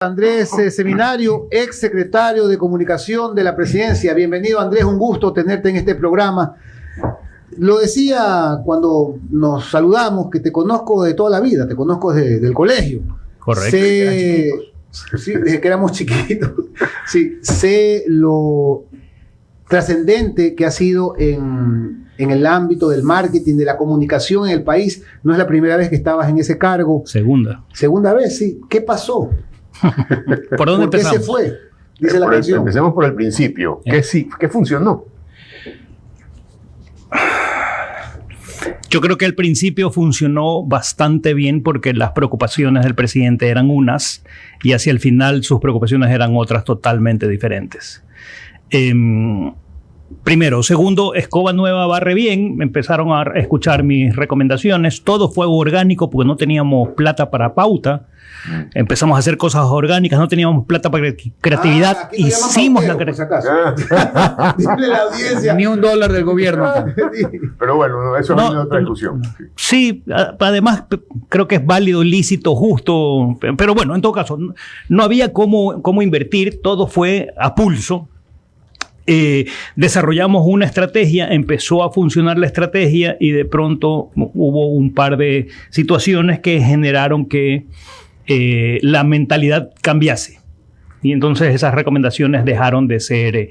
Andrés Seminario, ex secretario de Comunicación de la Presidencia. Bienvenido, Andrés, un gusto tenerte en este programa. Lo decía cuando nos saludamos, que te conozco de toda la vida, te conozco del colegio. Correcto. Sí, desde que éramos chiquitos. Sí, sé lo trascendente que ha sido en el ámbito del marketing, de la comunicación en el país. No es la primera vez que estabas en ese cargo. Segunda vez, sí. ¿Qué pasó? ¿Por dónde empezamos? ¿Qué se fue? Dice la canción. Empecemos por el principio. ¿Qué funcionó? Yo creo que al principio funcionó bastante bien porque las preocupaciones del presidente eran unas y hacia el final sus preocupaciones eran otras totalmente diferentes. Primero. Segundo, Escoba Nueva barre bien. Empezaron a escuchar mis recomendaciones. Todo fue orgánico porque no teníamos plata para pauta. Empezamos a hacer cosas orgánicas, no teníamos plata para creatividad. Hicimos la creatividad. Dile la audiencia. Ni $1 del gobierno. Pero bueno, eso es otra discusión. Sí, además creo que es válido, lícito, justo. Pero bueno, en todo caso, no había cómo invertir, todo fue a pulso. Desarrollamos una estrategia, empezó a funcionar la estrategia y de pronto hubo un par de situaciones que generaron que la mentalidad cambiase. Y entonces esas recomendaciones dejaron de ser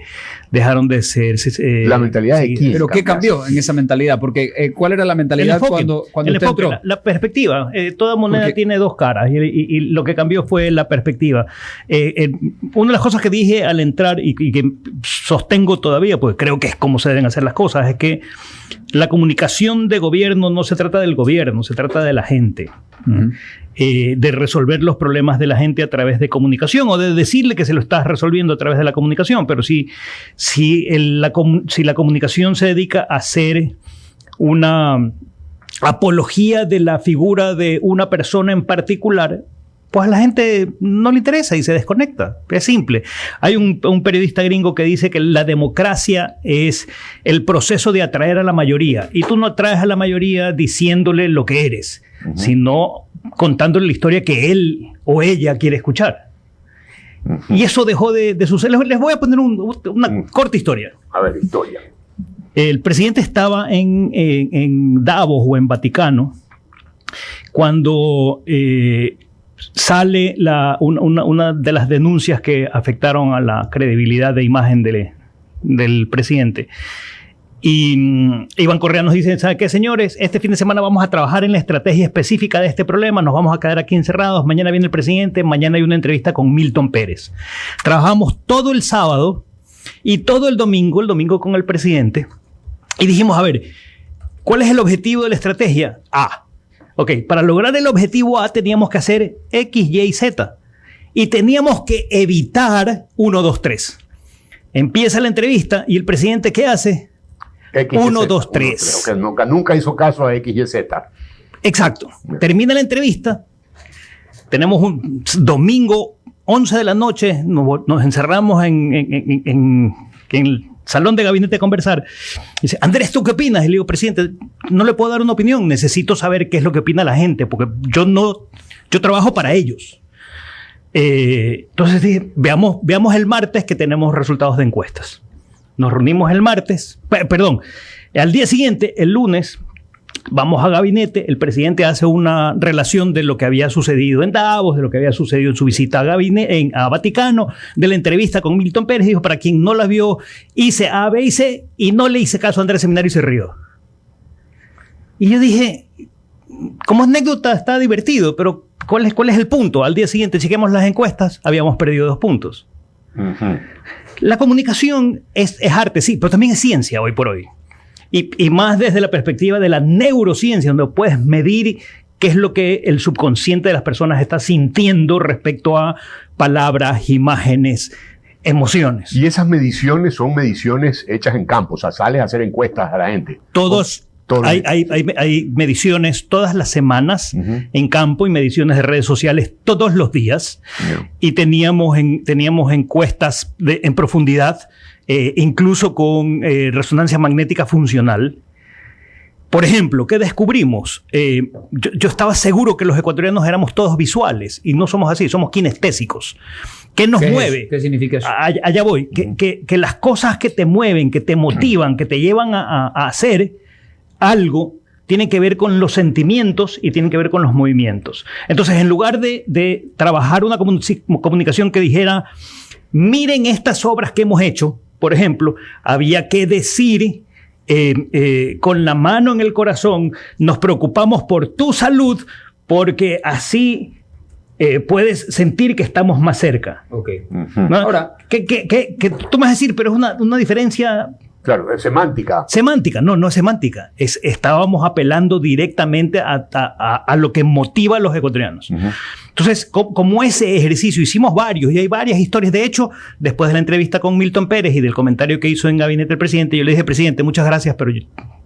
la mentalidad de quién. ¿Pero qué cambió en esa mentalidad? Porque ¿cuál era la mentalidad cuando usted entró? La perspectiva. Toda moneda tiene dos caras y lo que cambió fue la perspectiva. Una de las cosas que dije al entrar y que sostengo todavía, pues creo que es como se deben hacer las cosas, es que la comunicación de gobierno no se trata del gobierno, se trata de la gente. Uh-huh. De resolver los problemas de la gente a través de comunicación o de decirle que se lo estás resolviendo a través de la comunicación. Pero si la comunicación se dedica a hacer una apología de la figura de una persona en particular, pues a la gente no le interesa y se desconecta. Es simple. Hay un periodista gringo que dice que la democracia es el proceso de atraer a la mayoría. Y tú no atraes a la mayoría diciéndole lo que eres, sino contándole la historia que él o ella quiere escuchar. Y eso dejó de suceder. Les voy a poner una corta historia. A ver, historia. El presidente estaba en Davos o en Vaticano cuando sale una de las denuncias que afectaron a la credibilidad de imagen del presidente. Y Iván Correa nos dice, ¿sabe qué, señores? Este fin de semana vamos a trabajar en la estrategia específica de este problema, nos vamos a quedar aquí encerrados, mañana viene el presidente, mañana hay una entrevista con Milton Pérez. Trabajamos todo el sábado y todo el domingo con el presidente, y dijimos, a ver, ¿cuál es el objetivo de la estrategia? A. Ok, para lograr el objetivo A teníamos que hacer X, Y, Z. Y teníamos que evitar 1, 2, 3. Empieza la entrevista y el presidente, ¿qué hace? 1, 2, 3. Nunca hizo caso a X, Y, Z. Exacto. Termina la entrevista. Tenemos un domingo, 11 de la noche. Nos encerramos en el salón de gabinete a conversar. Dice, Andrés, ¿tú qué opinas? Y le digo, presidente, no le puedo dar una opinión. Necesito saber qué es lo que opina la gente, porque yo trabajo para ellos. Entonces dije, veamos el martes que tenemos resultados de encuestas. Nos reunimos el martes, al día siguiente, el lunes, vamos a gabinete, el presidente hace una relación de lo que había sucedido en Davos, de lo que había sucedido en su visita a Vaticano, de la entrevista con Milton Pérez. Dijo, para quien no la vio, hice A, B y C, y no le hice caso a Andrés Seminario y se rió. Y yo dije, como anécdota está divertido, pero ¿cuál es el punto? Al día siguiente chequemos las encuestas, habíamos perdido 2 puntos. Uh-huh. La comunicación es arte, sí, pero también es ciencia hoy por hoy. Y más desde la perspectiva de la neurociencia, donde puedes medir qué es lo que el subconsciente de las personas está sintiendo respecto a palabras, imágenes, emociones. Y esas mediciones son mediciones hechas en campo, o sea, sales a hacer encuestas a la gente. Hay mediciones todas las semanas en campo y mediciones de redes sociales todos los días. Y teníamos encuestas en profundidad, incluso con resonancia magnética funcional. Por ejemplo, ¿qué descubrimos? Yo estaba seguro que los ecuatorianos éramos todos visuales y no somos así, somos kinestésicos. ¿Qué nos mueve? ¿Qué significa eso? Allá voy. Que las cosas que te mueven, que te motivan, que te llevan a hacer algo, tienen que ver con los sentimientos y tienen que ver con los movimientos. Entonces, en lugar de trabajar una comunicación que dijera, miren estas obras que hemos hecho, por ejemplo, había que decir con la mano en el corazón, nos preocupamos por tu salud porque así puedes sentir que estamos más cerca. Okay. ¿No? Ahora, que tú me vas a decir, pero es una diferencia... Claro, es semántica. Semántica, no es semántica. Estábamos apelando directamente a lo que motiva a los ecuatorianos. Entonces, como ese ejercicio, hicimos varios y hay varias historias. De hecho, después de la entrevista con Milton Pérez y del comentario que hizo en Gabinete del Presidente, yo le dije, presidente, muchas gracias,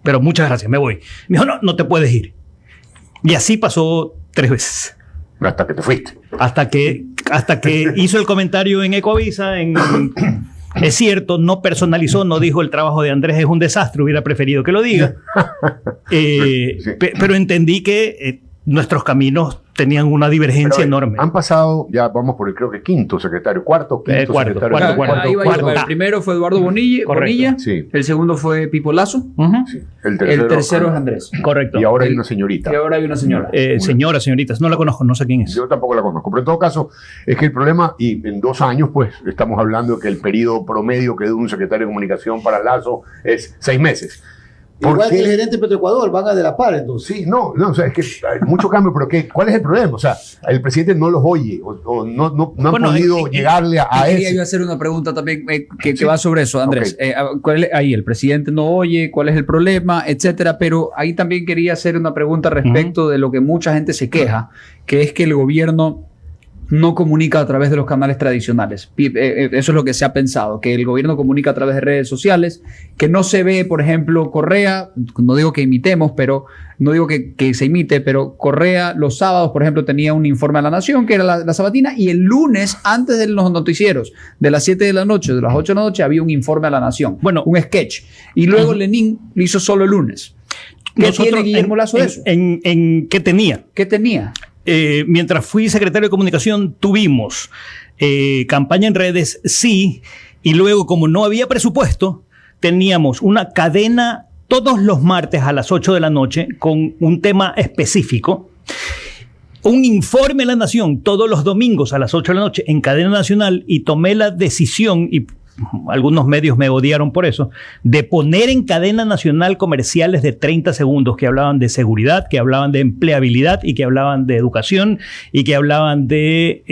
pero muchas gracias, me voy. Me dijo, no te puedes ir. Y así pasó 3 veces. Hasta que te fuiste. Hasta que hizo el comentario en Ecovisa, es cierto, no personalizó, no dijo el trabajo de Andrés es un desastre, hubiera preferido que lo diga. Sí. Pero entendí que nuestros caminos tenían una divergencia enorme. Han pasado, ya vamos por el creo que quinto secretario, cuarto secretario. El primero fue Eduardo Bonilla, sí. El segundo fue Pipo Lazo, sí. El tercero es Andrés. Correcto. Y ahora hay una señorita. Señoritas, no la conozco, no sé quién es. Yo tampoco la conozco, pero en todo caso es que el problema, y en 2 años pues estamos hablando de que el periodo promedio que dura un secretario de comunicación para Lazo es 6 meses. Igual que el gerente de Petroecuador, van a de la par, entonces. Sí, o sea, es que hay mucho cambio, pero ¿cuál es el problema? O sea, el presidente no los oye, o no han podido llegarle a eso. Quería yo hacer una pregunta también que va sobre eso, Andrés. Okay. Ahí el presidente no oye, ¿cuál es el problema? Etcétera, pero ahí también quería hacer una pregunta respecto de lo que mucha gente se queja, que es que el gobierno no comunica a través de los canales tradicionales. Eso es lo que se ha pensado, que el gobierno comunica a través de redes sociales, que no se ve, por ejemplo, Correa, no digo que imitemos, pero no digo que se imite, pero Correa los sábados, por ejemplo, tenía un informe a La Nación, que era la sabatina, y el lunes, antes de los noticieros, de las 7 de la noche, de las 8 de la noche, había un informe a La Nación, un sketch. Y luego Lenin lo hizo solo el lunes. ¿Qué tiene Guillermo Lazo de eso? ¿Qué tenía? ¿Qué tenía? Mientras fui secretario de comunicación tuvimos campaña en redes, sí, y luego como no había presupuesto, teníamos una cadena todos los martes a las 8 de la noche con un tema específico, un informe a La Nación todos los domingos a las 8 de la noche en cadena nacional, y tomé la decisión, y algunos medios me odiaron por eso, de poner en cadena nacional comerciales de 30 segundos que hablaban de seguridad, que hablaban de empleabilidad y que hablaban de educación y que hablaban de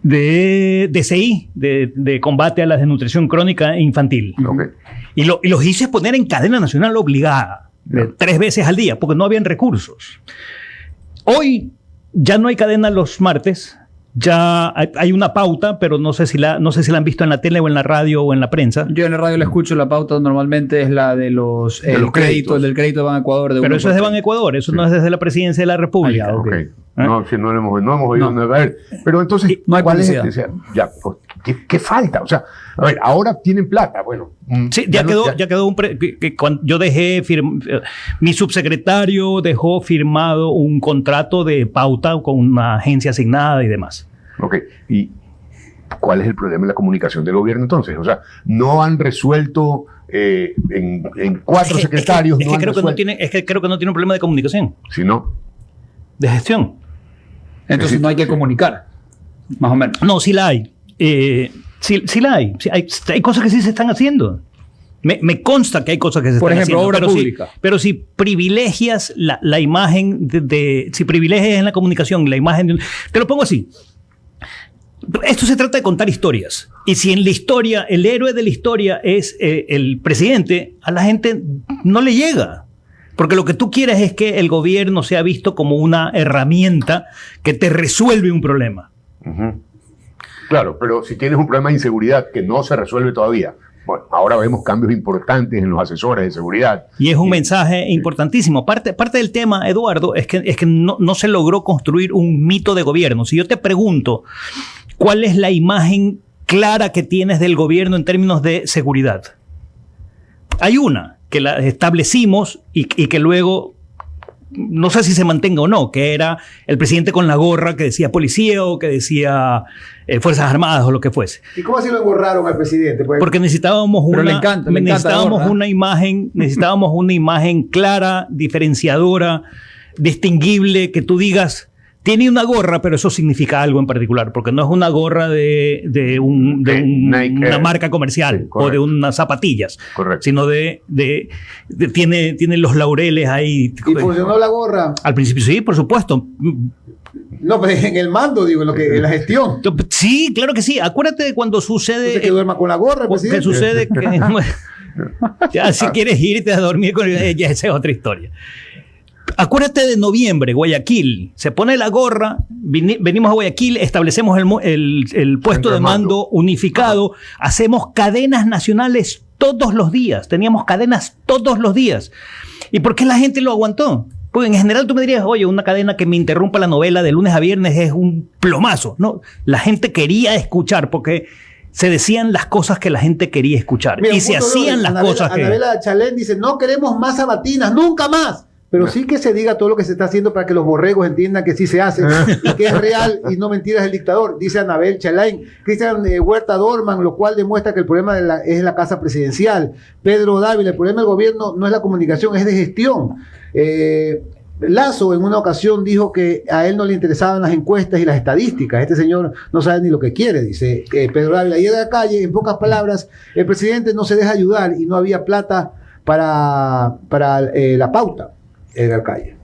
DCI, de combate a la desnutrición crónica infantil. Okay. Y los hice poner en cadena nacional obligada, 3 veces al día, porque no habían recursos. Hoy ya no hay cadena los martes. Ya hay una pauta, pero no sé si la han visto en la tele o en la radio o en la prensa. Yo en la radio la escucho, la pauta normalmente es la de los créditos, del crédito de Banecuador. Pero eso es de Banecuador, eso no es desde la presidencia de la República. Okay. No hemos oído. A ver, pero entonces, no hay ¿cuál es? publicidad. ¿Qué falta? O sea, a ver, ahora tienen plata, bueno. Sí, ya quedó cuando yo dejé mi subsecretario dejó firmado un contrato de pauta con una agencia asignada y demás. Ok, ¿y cuál es el problema en la comunicación del gobierno entonces? O sea, no han resuelto en 4 secretarios. Es que creo que no tiene un problema de comunicación. Si no. De gestión. Entonces no hay que comunicar, más o menos. No, sí la hay. Sí la hay. Sí, hay cosas que sí se están haciendo. Me consta que hay cosas que se están haciendo. Por ejemplo, obra pública. Pero si privilegias la imagen si privilegias en la comunicación la imagen te lo pongo así. Esto se trata de contar historias. Y si en la historia, el héroe de la historia es el presidente, a la gente no le llega. Porque lo que tú quieres es que el gobierno sea visto como una herramienta que te resuelve un problema. Uh-huh. Claro, pero si tienes un problema de inseguridad que no se resuelve todavía, bueno, ahora vemos cambios importantes en los asesores de seguridad. Y es un mensaje importantísimo. Parte del tema, Eduardo, es que no se logró construir un mito de gobierno. Si yo te pregunto, ¿cuál es la imagen clara que tienes del gobierno en términos de seguridad? Hay una, que la establecimos y que luego, no sé si se mantenga o no, que era el presidente con la gorra que decía policía o que decía Fuerzas Armadas o lo que fuese. ¿Y cómo así lo emborraron al presidente? Pues, Porque necesitábamos Pero le encanta una imagen clara, diferenciadora, distinguible, que tú digas, tiene una gorra, pero eso significa algo en particular, porque no es una gorra de una marca comercial, sí, o de unas zapatillas, Correcto. sino tiene los laureles ahí. ¿y funcionó la gorra? Al principio sí, por supuesto. No, pero en el mando, digo, en la gestión. Sí, claro que sí. Acuérdate de cuando sucede... Entonces, que duerma con la gorra, el presidente. Que sucede que... ya, si quieres irte a dormir con ella, esa es otra historia. Acuérdate de noviembre, Guayaquil. Se pone la gorra, venimos a Guayaquil, establecemos el puesto de mando unificado, hacemos cadenas nacionales todos los días. Teníamos cadenas todos los días. ¿Y por qué la gente lo aguantó? Porque en general tú me dirías, oye, una cadena que me interrumpa la novela de lunes a viernes es un plomazo. No, la gente quería escuchar porque se decían las cosas que la gente quería escuchar. Mira, y se hacían las cosas que... Anabela Chalén dice, no queremos más sabatinas, nunca más. Pero sí que se diga todo lo que se está haciendo para que los borregos entiendan que sí se hace y que es real y no mentiras del dictador, dice Anabel Chalain. Cristian Huerta Dorman, lo cual demuestra que el problema es la casa presidencial. Pedro Dávila, el problema del gobierno no es la comunicación, es de gestión. Lazo en una ocasión dijo que a él no le interesaban las encuestas y las estadísticas. Este señor no sabe ni lo que quiere, dice Pedro Dávila. Y de la calle, en pocas palabras, el presidente no se deja ayudar y no había plata para la pauta. Edgar Calle.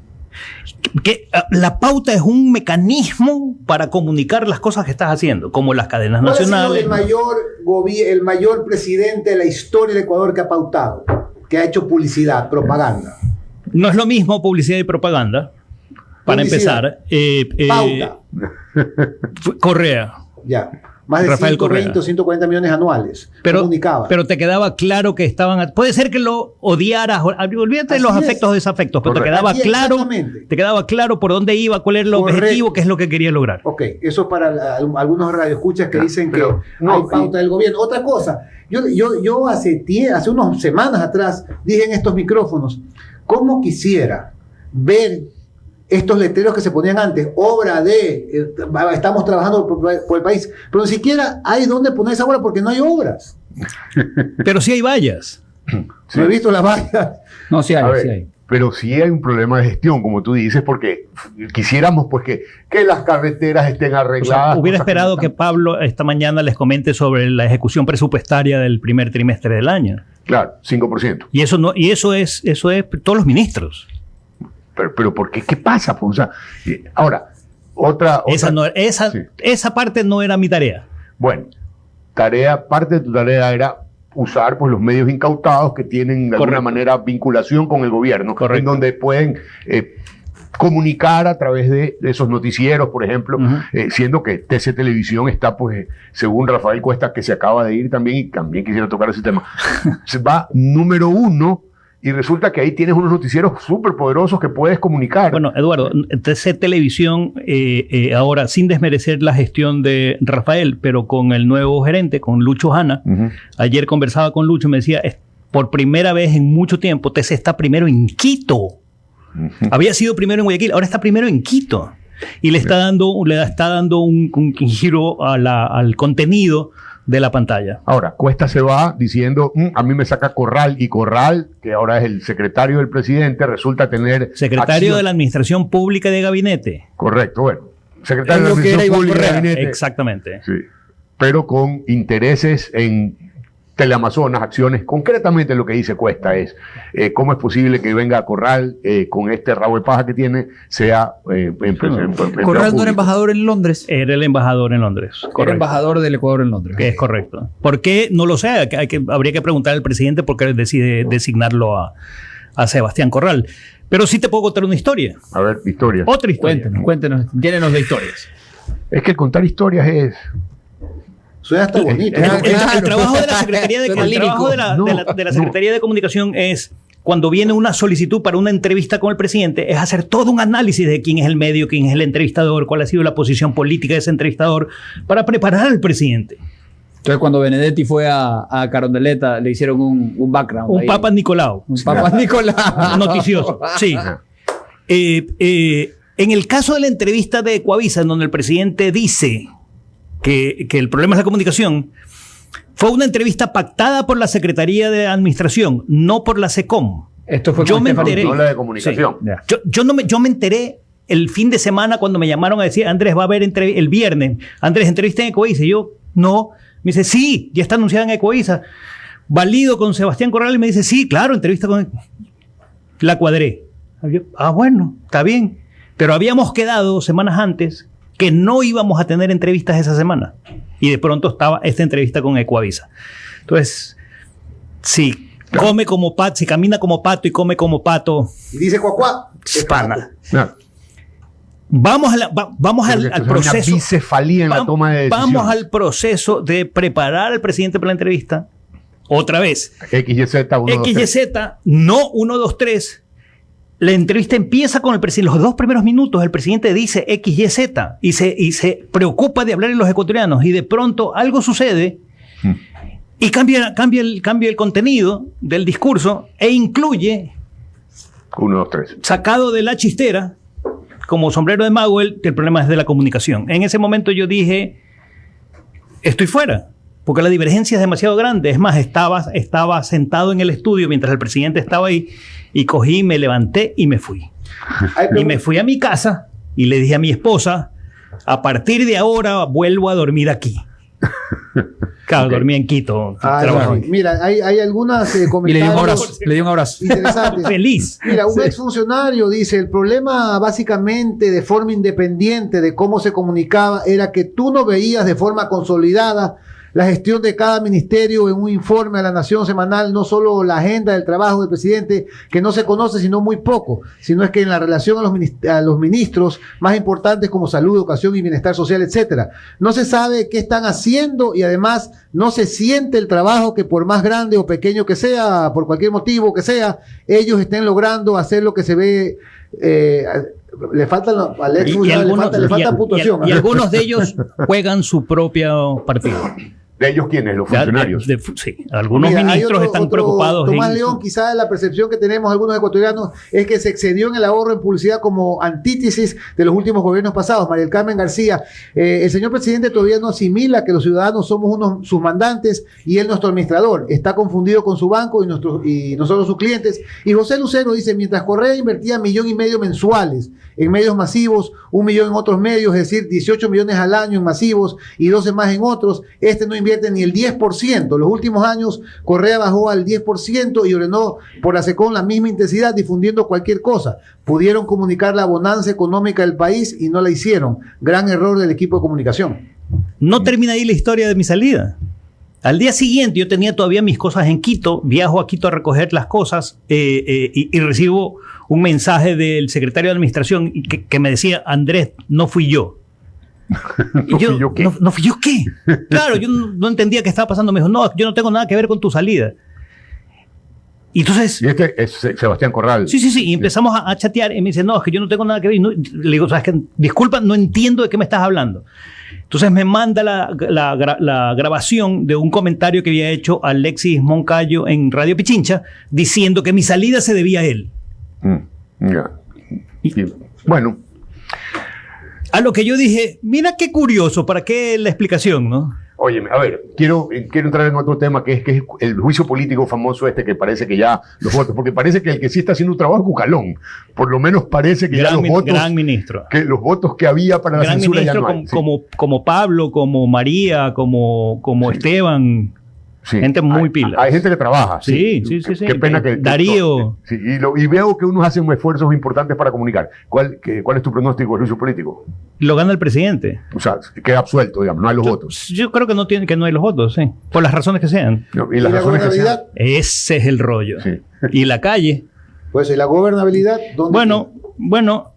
Que la pauta es un mecanismo para comunicar las cosas que estás haciendo, como las cadenas nacionales. ¿Cuál ha sido el mayor presidente de la historia del Ecuador que ha pautado, que ha hecho publicidad, propaganda? No es lo mismo publicidad y propaganda, para Publicidad. empezar. Pauta. Correa. Ya. Más de Rafael 120 o Correa. 140 millones anuales. Comunicaba. Pero te quedaba claro que estaban... Puede ser que lo odiaras, olvídate de los Así es. afectos o desafectos, pero Correcto. te quedaba claro por dónde iba, cuál era el Correcto. objetivo, qué es lo que quería lograr. Ok, eso es para algunos radioescuchas que dicen pero que no, hay pauta del gobierno. Otra cosa, yo hace unas semanas atrás dije en estos micrófonos, ¿cómo quisiera ver estos letreros que se ponían antes, obra de, estamos trabajando por el país, pero ni siquiera hay dónde poner esa obra porque no hay obras. Pero sí hay vallas. Sí. No he visto las vallas. No, sí A hay, ver, sí hay. pero sí hay un problema de gestión, como tú dices, porque quisiéramos pues que las carreteras estén O sea, arregladas. hubiera cosas que esperado no que están- Pablo esta mañana les comente sobre la ejecución presupuestaria del primer trimestre del año. Claro, 5%. Y eso es todos los ministros. Pero ¿por qué? ¿Qué pasa? Pues, o sea, ahora, sí. Esa parte no era mi tarea. Bueno, parte de tu tarea era usar pues, los medios incautados que tienen de alguna Correcto. manera vinculación con el gobierno, Correcto. en donde pueden comunicar a través de esos noticieros, por ejemplo, siendo que TC Televisión está, pues, según Rafael Cuesta, que se acaba de ir también, y también quisiera tocar ese tema, se va número 1. Y resulta que ahí tienes unos noticieros súper poderosos que puedes comunicar. Bueno, Eduardo, TC Televisión, ahora sin desmerecer la gestión de Rafael, pero con el nuevo gerente, con Lucho Hanna, ayer conversaba con Lucho y me decía, por primera vez en mucho tiempo, TC está primero en Quito. Había sido primero en Guayaquil, ahora está primero en Quito. Y le está dando un giro al contenido de la pantalla. Ahora, Cuesta se va diciendo, a mí me saca Corral, y Corral, que ahora es el secretario del presidente, resulta tener... Secretario acción. de la Administración Pública y de Gabinete. Correcto, bueno. Secretario de Es la lo que era Administración Iván Pública y Correa. Gabinete. Exactamente. Sí. Pero con intereses en Teleamazonas, acciones. Concretamente lo que dice Cuesta es cómo es posible que venga a Corral con este rabo de paja que tiene, sea Corral no era embajador en Londres. Era el embajador en Londres. Era Correcto. embajador del Ecuador en Londres. Que es correcto. ¿Por qué? No lo sé. Habría que preguntar al presidente por qué decide designarlo a Sebastián Corral. Pero sí te puedo contar una historia. A ver, historias. Otra historia. Cuéntenos, llénenos de historias. Es que contar historias es... Suena hasta bonito. El trabajo de la Secretaría de, Suena el trabajo de la, lírico. de la- de la Secretaría de Comunicación es, cuando viene una solicitud para una entrevista con el presidente, es hacer todo un análisis de quién es el medio, quién es el entrevistador, cuál ha sido la posición política de ese entrevistador, para preparar al presidente. Entonces, cuando Benedetti fue a Carondelet, le hicieron un background. Un ahí. Papa Nicolau. Un Papa Nicolás. Noticioso. Sí. En el caso de la entrevista de Ecuavisa, en donde el presidente dice que el problema es la comunicación, fue una entrevista pactada por la Secretaría de Administración, no por la SECOM. Esto fue Yo con me Estefan enteré. No la de comunicación. Sí. Yo me enteré el fin de semana cuando me llamaron a decir, Andrés, va a haber el viernes. Andrés, entrevista en Ecuavisa. Y yo, no. Me dice, sí, ya está anunciada en Ecuavisa. Valido con Sebastián Corral y me dice, sí, claro, entrevista con... La cuadré. Yo, bueno, está bien. Pero habíamos quedado semanas antes que no íbamos a tener entrevistas esa semana. Y de pronto estaba esta entrevista con Ecuavisa. Entonces, sí, come como pato, si camina como pato y come como pato. Y dice cuacuá. Pana. No. Vamos al Una proceso. bicefalía en la toma de decisiones. Vamos al proceso de preparar al presidente para la entrevista. Otra vez. XYZ, 1, 2, 3. XYZ, no 1, 2, 3. La entrevista empieza con el presidente. Los 2 primeros minutos el presidente dice XYZ y se preocupa de hablar en los ecuatorianos. Y de pronto algo sucede y cambia el contenido del discurso e incluye, 1, 2, 3. sacado de la chistera, como sombrero de mago, que el problema es de la comunicación. En ese momento yo dije, estoy fuera, porque la divergencia es demasiado grande. Es más, estaba sentado en el estudio mientras el presidente estaba ahí y cogí, me levanté y me fui. Y me fui a mi casa y le dije a mi esposa, a partir de ahora vuelvo a dormir aquí. Claro, dormía en Quito. Trabajo. Sí. Mira, hay algunas Y le comentarios dio un abrazo. interesantes. Feliz. Mira, un exfuncionario dice, el problema básicamente de forma independiente de cómo se comunicaba era que tú no veías de forma consolidada la gestión de cada ministerio en un informe a la Nación semanal, no solo la agenda del trabajo del presidente, que no se conoce sino muy poco, sino es que en la relación a los ministros más importantes como salud, educación y bienestar social, etcétera, no se sabe qué están haciendo y además no se siente el trabajo que por más grande o pequeño que sea, por cualquier motivo que sea, ellos estén logrando hacer lo que se ve. Le falta al ex le falta puntuación. Y algunos de ellos juegan su propio partido. ¿De ellos quiénes? Los funcionarios. Sí, algunos ministros están preocupados. Tomás León, quizás la percepción que tenemos algunos ecuatorianos es que se excedió en el ahorro en publicidad como antítesis de los últimos gobiernos pasados. María del Carmen García, el señor presidente todavía no asimila que los ciudadanos somos sus mandantes y él nuestro administrador. Está confundido con su banco y nosotros sus clientes. Y José Lucero dice, mientras Correa invertía 1,5 millones mensuales en medios masivos, 1 millón en otros medios, es decir, 18 millones al año en masivos y 12 más en otros, no invierte ni el 10%. Los últimos años Correa bajó al 10% y ordenó por la SECOM la misma intensidad difundiendo cualquier cosa. Pudieron comunicar la bonanza económica del país y no la hicieron. Gran error del equipo de comunicación. No termina ahí la historia de mi salida. Al día siguiente yo tenía todavía mis cosas en Quito, viajo a Quito a recoger las cosas y recibo un mensaje del secretario de administración que me decía, Andrés, no fui yo. ¿No fui yo qué? Claro, yo no entendía qué estaba pasando. Me dijo, no, yo no tengo nada que ver con tu salida. Y entonces... Y este es Sebastián Corral. Sí. Y empezamos a chatear y me dice, no, es que yo no tengo nada que ver. Le digo, ¿sabes qué? Disculpa, no entiendo de qué me estás hablando. Entonces me manda la grabación de un comentario que había hecho Alexis Moncayo en Radio Pichincha diciendo que mi salida se debía a él. Bueno... A lo que yo dije, mira qué curioso, ¿para qué la explicación, no? Óyeme, a ver, quiero entrar en otro tema que es el juicio político famoso que parece que ya los votos, porque parece que el que sí está haciendo un trabajo es Cucalón, por lo menos parece que ya los votos, gran ministro, que los votos que había para la censura ya no hay. Como Pablo, como María, como Esteban. Sí. Gente muy pila. Hay gente que trabaja. Sí. Qué pena que Darío. Sí, y veo que unos hacen esfuerzos importantes para comunicar. ¿Cuál es tu pronóstico del juicio político? Lo gana el presidente. O sea, queda absuelto, digamos, no hay los votos. Yo creo que no hay los votos, sí. Por las razones que sean. No, y las razones que sean. Ese es el rollo. Sí. Y la calle. Pues, ¿y la gobernabilidad? ¿Dónde Bueno,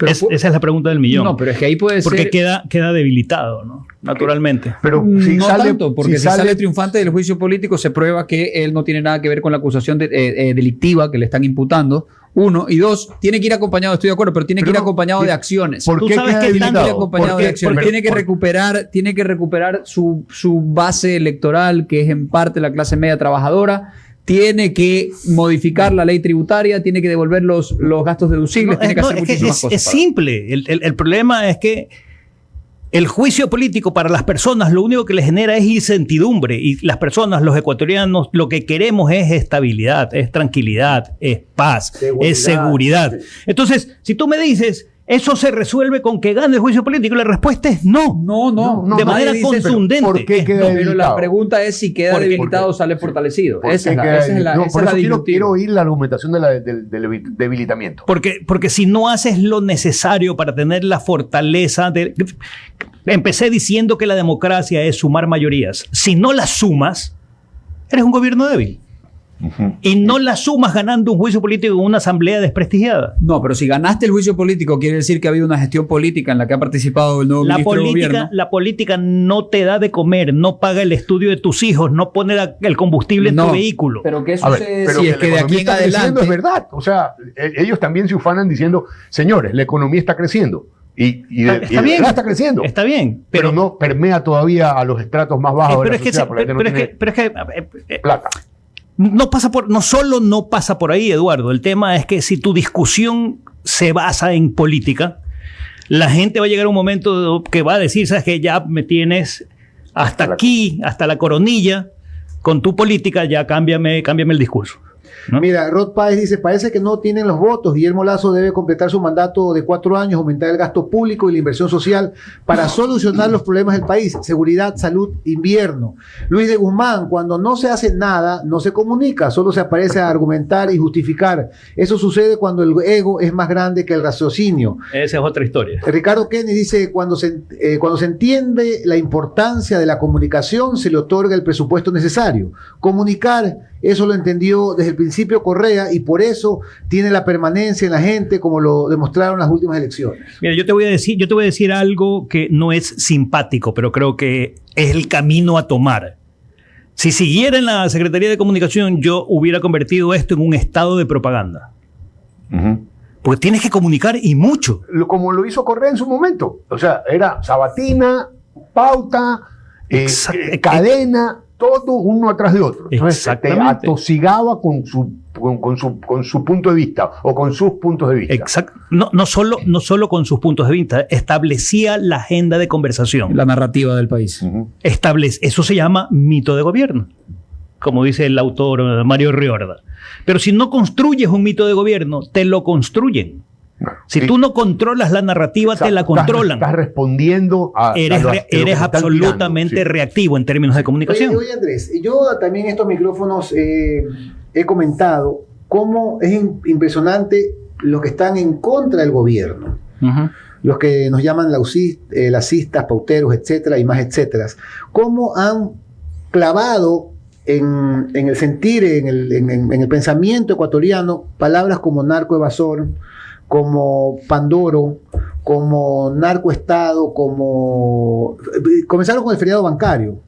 Esa es la pregunta del millón. No, pero es que ahí puede porque ser... queda debilitado, ¿no? Naturalmente. Pero no tanto, porque si sale triunfante del juicio político se prueba que él no tiene nada que ver con la acusación delictiva que le están imputando. Uno. Y dos, tiene que ir acompañado, estoy de acuerdo, pero tiene que ir acompañado de acciones. ¿Por qué sabes queda que debilitado? Tiene que ir acompañado de acciones. Porque- Tiene que recuperar su base electoral, que es en parte la clase media trabajadora. Tiene que modificar la ley tributaria, tiene que devolver los gastos deducibles, tiene que hacer muchísimas cosas. Es simple. El problema es que el juicio político para las personas lo único que les genera es incertidumbre, y las personas, los ecuatorianos, lo que queremos es estabilidad, es tranquilidad, es paz, es seguridad. Entonces, si tú me dices, ¿eso se resuelve con que gane el juicio político? La respuesta es no. No, de manera contundente. ¿Por qué queda Pero la debilitado? pregunta es si queda debilitado o sale fortalecido. ¿Por qué Esa es queda la no, por eso disyuntiva. quiero oír la argumentación del debilitamiento. Porque si no haces lo necesario para tener la fortaleza de... Empecé diciendo que la democracia es sumar mayorías. Si no las sumas, eres un gobierno débil. Y no las sumas ganando un juicio político en una asamblea desprestigiada. No, pero si ganaste el juicio político, quiere decir que ha habido una gestión política en la que ha participado el nuevo ministro de gobierno. La política no te da de comer, no paga el estudio de tus hijos, no pone el combustible en tu vehículo. Pero ¿qué A ver, sucede pero si es que de la aquí economía en está creciendo, adelante... es verdad. O sea, ellos también se ufanan diciendo, señores, la economía está creciendo. Y de verdad está creciendo. Está bien. Pero no permea todavía a los estratos más bajos de la sociedad, porque no tiene plata. No solo no pasa por ahí, Eduardo. El tema es que si tu discusión se basa en política, la gente va a llegar a un momento que va a decir, sabes que ya me tienes hasta aquí, hasta la coronilla, con tu política, ya cámbiame el discurso, ¿no? Mira, Rod Páez dice, parece que no tienen los votos. Guillermo Lasso debe completar su mandato de 4 años, aumentar el gasto público y la inversión social para solucionar los problemas del país: seguridad, salud, invierno. Luis de Guzmán, cuando no se hace nada, no se comunica, solo se aparece a argumentar y justificar. Eso sucede cuando el ego es más grande que el raciocinio. Esa es otra historia. Ricardo Kenny dice, cuando se entiende la importancia de la comunicación, se le otorga el presupuesto necesario. Comunicar, eso lo entendió desde el principio Correa, y por eso tiene la permanencia en la gente, como lo demostraron las últimas elecciones. Mira, yo te voy a decir algo que no es simpático, pero creo que es el camino a tomar. Si siguiera en la Secretaría de Comunicación, yo hubiera convertido esto en un estado de propaganda. Porque tienes que comunicar, y mucho. Como lo hizo Correa en su momento. O sea, era sabatina, pauta, cadena, todo uno atrás de otro. Entonces te atosigaba con su punto de vista o con sus puntos de vista. Exacto. No solo con sus puntos de vista, establecía la agenda de conversación. La narrativa del país. Eso se llama mito de gobierno, como dice el autor Mario Riorda. Pero si no construyes un mito de gobierno, te lo construyen. Si tú no controlas la narrativa, te la controlan. Estás respondiendo a eres absolutamente reactivo en términos de comunicación. Oye, Andrés, yo también en estos micrófonos he comentado cómo es impresionante los que están en contra del gobierno. Los que nos llaman lacistas, pauteros, etcétera, y más etcétera. Cómo han clavado en el sentir, en el pensamiento ecuatoriano, palabras como narcoevasor, como Pandoro, como narcoestado, comenzaron con el feriado bancario,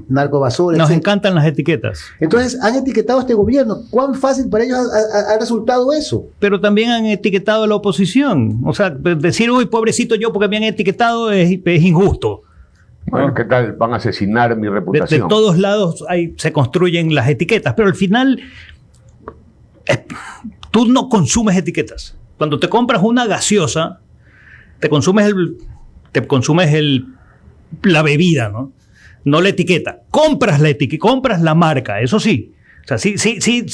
narcoevasor. Nos encantan las etiquetas. Entonces han etiquetado a este gobierno. ¿Cuán fácil para ellos ha resultado eso? Pero también han etiquetado a la oposición. O sea, decir, uy, pobrecito yo porque me han etiquetado es injusto. Bueno, ¿qué tal? Van a asesinar mi reputación. De todos lados se construyen las etiquetas, pero al final tú no consumes etiquetas. Cuando te compras una gaseosa, te consumes la bebida, ¿no? No la etiqueta. Compras la etiqueta, compras la marca, eso sí. O sea, sí,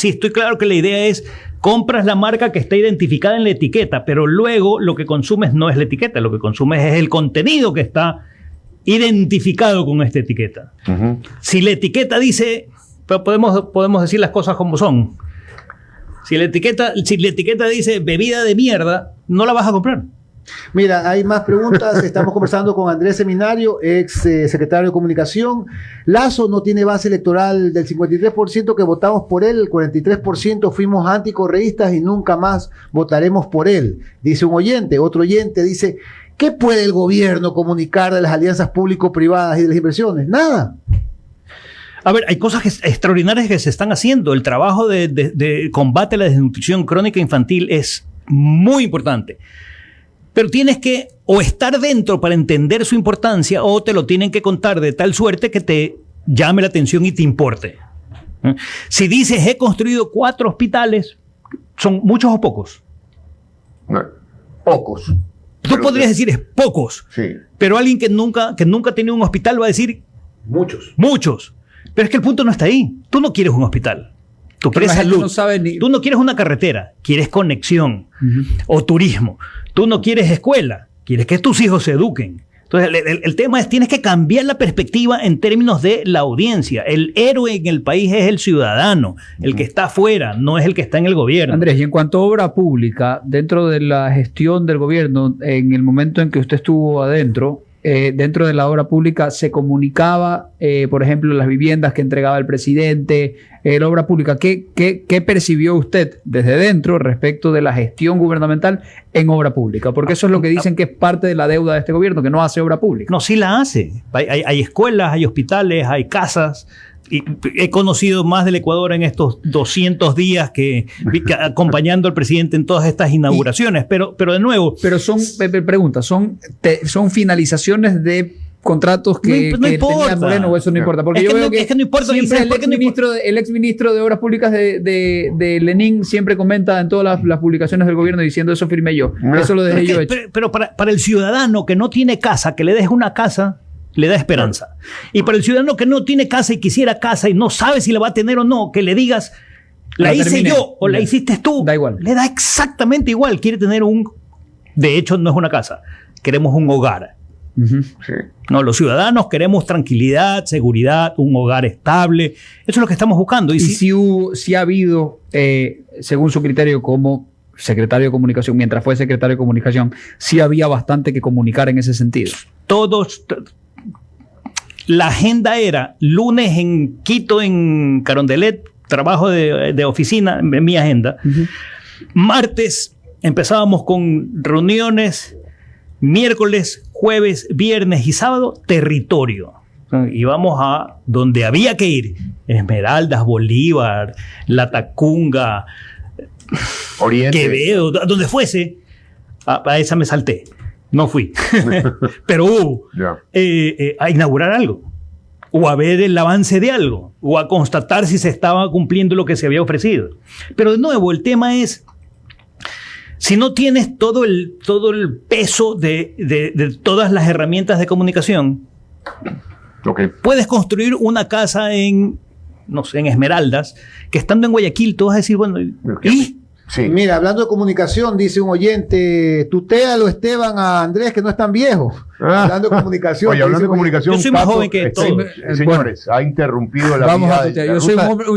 estoy claro que la idea es compras la marca que está identificada en la etiqueta, pero luego lo que consumes no es la etiqueta, lo que consumes es el contenido que está identificado con esta etiqueta. Si la etiqueta dice, podemos decir las cosas como son. Si la etiqueta dice bebida de mierda, no la vas a comprar. Mira, hay más preguntas. Estamos conversando con Andrés Seminario, ex secretario de Comunicación. Lazo no tiene base electoral. Del 53% que votamos por él, el 43% fuimos anticorreístas y nunca más votaremos por él. Dice un oyente. Otro oyente dice, ¿qué puede el gobierno comunicar de las alianzas público-privadas y de las inversiones? Nada. A ver, hay cosas extraordinarias que se están haciendo. El trabajo de combate a la desnutrición crónica infantil es muy importante. Pero tienes que o estar dentro para entender su importancia o te lo tienen que contar de tal suerte que te llame la atención y te importe. Si dices, he construido 4 hospitales, ¿son muchos o pocos? No, pocos. Tú podrías decir, es pocos. Sí. Pero alguien que nunca ha tenido un hospital va a decir, Muchos. muchos. Pero es que el punto no está ahí. Tú no quieres un hospital. Tú quieres salud. No sabe ni... Tú no quieres una carretera. Quieres conexión o turismo. Tú no quieres escuela. Quieres que tus hijos se eduquen. Entonces, el tema es, tienes que cambiar la perspectiva en términos de la audiencia. El héroe en el país es el ciudadano. El que está afuera, no es el que está en el gobierno. Andrés, y en cuanto a obra pública, dentro de la gestión del gobierno, en el momento en que usted estuvo adentro, dentro de la obra pública se comunicaba, por ejemplo, las viviendas que entregaba el presidente, la obra pública. ¿Qué percibió usted desde dentro respecto de la gestión gubernamental en obra pública? Porque eso es lo que dicen que es parte de la deuda de este gobierno, que no hace obra pública. No, sí la hace. Hay escuelas, hay hospitales, hay casas. Y he conocido más del Ecuador en estos 200 días que acompañando al presidente en todas estas inauguraciones. Pero de nuevo... Pero son, pregunta, ¿son finalizaciones de contratos que tenía Moreno o eso no importa? Porque yo veo que no importa. Siempre el exministro de Obras Públicas de Lenin siempre comenta en todas las publicaciones del gobierno diciendo eso firmé yo. Eso lo dejé yo hecho. Pero para el ciudadano que no tiene casa, que le des una casa, le da esperanza. Y para el ciudadano que no tiene casa y quisiera casa y no sabe si la va a tener o no, que le digas, la hice yo o la hiciste tú, da igual. Le da exactamente igual. Quiere tener de hecho no es una casa, queremos un hogar. Sí. No, los ciudadanos queremos tranquilidad, seguridad, un hogar estable. Eso es lo que estamos buscando. Y si ha habido, según su criterio como secretario de Comunicación, mientras fue secretario de Comunicación, sí había bastante que comunicar en ese sentido. La agenda era lunes en Quito, en Carondelet, trabajo de oficina, en mi agenda. Martes empezábamos con reuniones, miércoles, jueves, viernes y sábado, territorio. Íbamos a donde había que ir. Esmeraldas, Bolívar, La Tacunga, Oriente. Quevedo, donde fuese. A esa me salté. No fui. Pero hubo a inaugurar algo. O a ver el avance de algo. O a constatar si se estaba cumpliendo lo que se había ofrecido. Pero de nuevo, el tema es, si no tienes todo el peso de todas las herramientas de comunicación, puedes construir una casa en Esmeraldas, que estando en Guayaquil tú vas a decir, bueno, ¿y? Sí. Mira, hablando de comunicación, dice un oyente, tutéalo, Esteban, a Andrés, que no es tan viejo. Hablando de comunicación. Oye, hablando de comunicación, yo soy más joven que todos. Señores, ha interrumpido la Vamos vía a tutear. Yo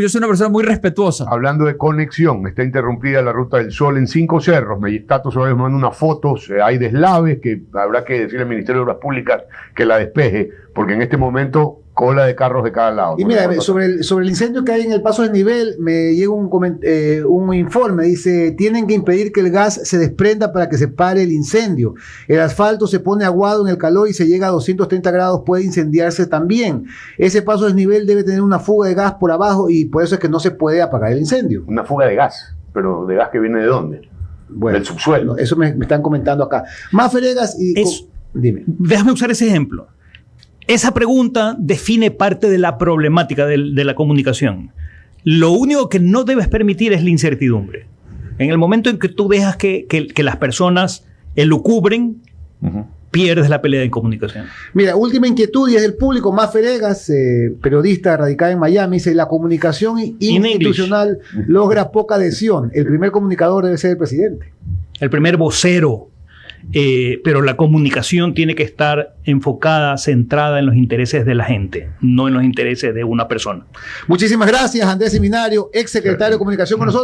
soy una persona muy respetuosa. Hablando de conexión, está interrumpida la Ruta del Sol en 5 cerros. Tato Suárez manda unas fotos, hay deslaves que habrá que decirle al Ministerio de Obras Públicas que la despeje, porque en este momento cola de carros de cada lado. Y mira, sobre el incendio que hay en el Paso Desnivel, me llega un informe, dice, tienen que impedir que el gas se desprenda para que se pare el incendio. El asfalto se pone aguado en el calor y se llega a 230 grados, puede incendiarse también. Ese Paso Desnivel debe tener una fuga de gas por abajo y por eso es que no se puede apagar el incendio. Una fuga de gas, pero ¿de gas que viene de dónde? Bueno, del subsuelo. Eso me están comentando acá. Más Venegas y... Dime. Déjame usar ese ejemplo. Esa pregunta define parte de la problemática de la comunicación. Lo único que no debes permitir es la incertidumbre. En el momento en que tú dejas que las personas elucubren, pierdes la pelea de comunicación. Mira, última inquietud y es del público. Más Venegas, periodista radicada en Miami, dice, la comunicación institucional logra poca adhesión. El primer comunicador debe ser el presidente. El primer vocero. Pero la comunicación tiene que estar enfocada, centrada en los intereses de la gente, no en los intereses de una persona. Muchísimas gracias, Andrés Seminario, ex secretario de Comunicación con nosotros.